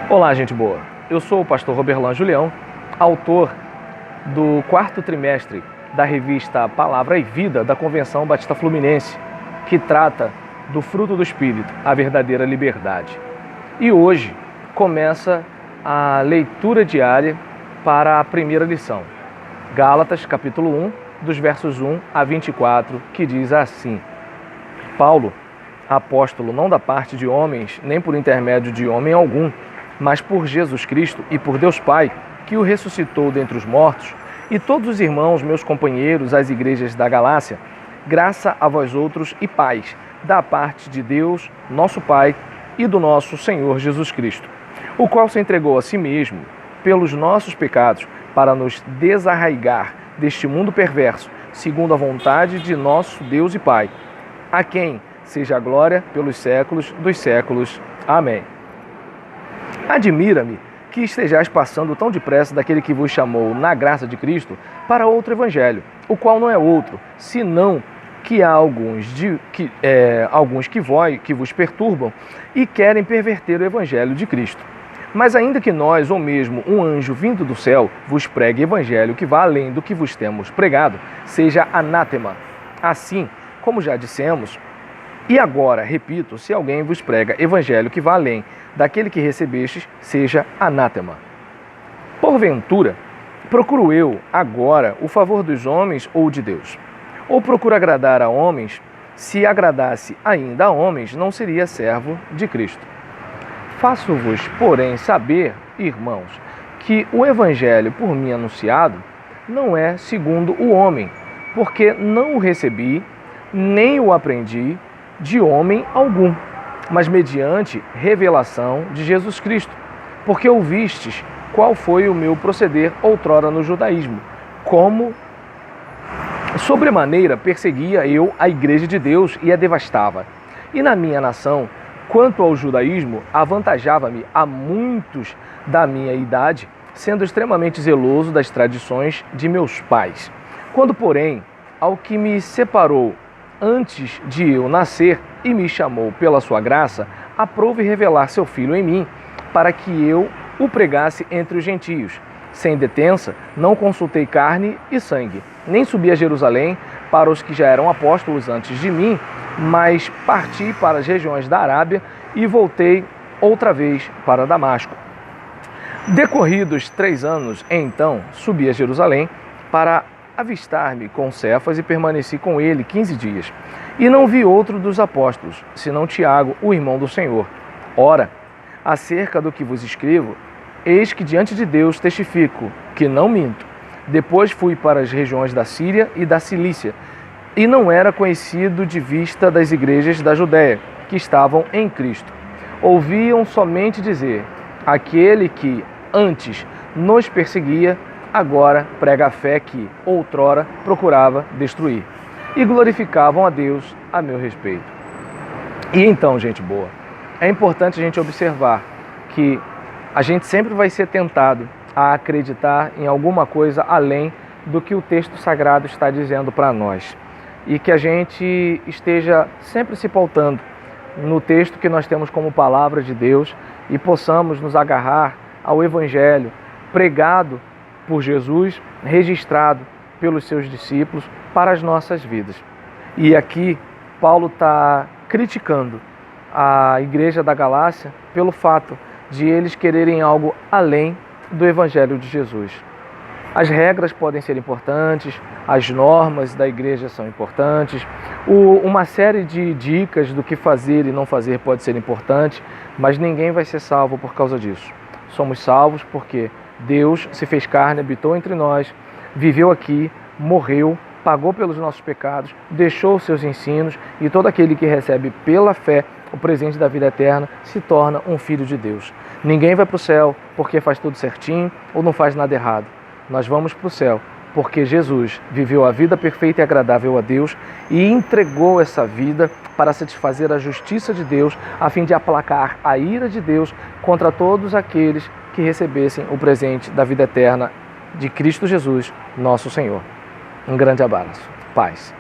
Olá, gente boa. Eu sou o pastor Roberlan Julião, autor do 4º trimestre da revista Palavra e Vida da Convenção Batista Fluminense, que trata do fruto do Espírito, a verdadeira liberdade. E hoje começa a leitura diária para a primeira lição, Gálatas, capítulo 1, dos versos 1 a 24, que diz assim: Paulo, apóstolo não da parte de homens, nem por intermédio de homem algum, mas por Jesus Cristo e por Deus Pai, que o ressuscitou dentre os mortos, e todos os irmãos, meus companheiros, as igrejas da Galácia, graça a vós outros e paz, da parte de Deus, nosso Pai, e do nosso Senhor Jesus Cristo, o qual se entregou a si mesmo pelos nossos pecados, para nos desarraigar deste mundo perverso, segundo a vontade de nosso Deus e Pai, a quem seja a glória pelos séculos dos séculos. Amém. Admira-me que estejais passando tão depressa daquele que vos chamou na graça de Cristo para outro evangelho, o qual não é outro, senão que há alguns que vos perturbam e querem perverter o evangelho de Cristo. Mas ainda que nós, ou mesmo um anjo vindo do céu, vos pregue evangelho que vá além do que vos temos pregado, seja anátema. Assim, como já dissemos, e agora, repito, se alguém vos prega evangelho que vá além daquele que recebestes, seja anátema. Porventura, procuro eu, agora, o favor dos homens ou de Deus? Ou procuro agradar a homens? Se agradasse ainda a homens, não seria servo de Cristo. Faço-vos, porém, saber, irmãos, que o evangelho por mim anunciado não é segundo o homem, porque não o recebi, nem o aprendi de homem algum, mas mediante revelação de Jesus Cristo, porque ouvistes qual foi o meu proceder outrora no judaísmo, como sobremaneira perseguia eu a igreja de Deus e a devastava. E na minha nação, quanto ao judaísmo, avantajava-me a muitos da minha idade, sendo extremamente zeloso das tradições de meus pais. Quando, porém, ao que me separou antes de eu nascer e me chamou pela sua graça, aprouve revelar seu Filho em mim, para que eu o pregasse entre os gentios. Sem detença, não consultei carne e sangue, nem subi a Jerusalém para os que já eram apóstolos antes de mim, mas parti para as regiões da Arábia e voltei outra vez para Damasco. Decorridos 3 anos, então, subi a Jerusalém para avistar-me com Cefas e permaneci com ele 15 dias. E não vi outro dos apóstolos, senão Tiago, o irmão do Senhor. Ora, acerca do que vos escrevo, eis que diante de Deus testifico que não minto. Depois fui para as regiões da Síria e da Cilícia, e não era conhecido de vista das igrejas da Judéia, que estavam em Cristo. Ouviam somente dizer: aquele que antes nos perseguia, agora prega a fé que outrora procurava destruir. E glorificavam a Deus a meu respeito. E então, gente boa, é importante a gente observar que a gente sempre vai ser tentado a acreditar em alguma coisa além do que o texto sagrado está dizendo para nós. E que a gente esteja sempre se pautando no texto que nós temos como palavra de Deus e possamos nos agarrar ao Evangelho pregado por Jesus, registrado pelos seus discípulos para as nossas vidas. E aqui Paulo está criticando a igreja da Galácia pelo fato de eles quererem algo além do Evangelho de Jesus. As regras podem ser importantes, as normas da igreja são importantes, uma série de dicas do que fazer e não fazer pode ser importante, mas ninguém vai ser salvo por causa disso. Somos salvos porque Deus se fez carne, habitou entre nós, viveu aqui, morreu, pagou pelos nossos pecados, deixou os seus ensinos, e todo aquele que recebe pela fé o presente da vida eterna se torna um filho de Deus. Ninguém vai para o céu porque faz tudo certinho ou não faz nada errado. Nós vamos para o céu porque Jesus viveu a vida perfeita e agradável a Deus e entregou essa vida para satisfazer a justiça de Deus, a fim de aplacar a ira de Deus contra todos aqueles que recebessem o presente da vida eterna de Cristo Jesus, nosso Senhor. Um grande abraço. Paz.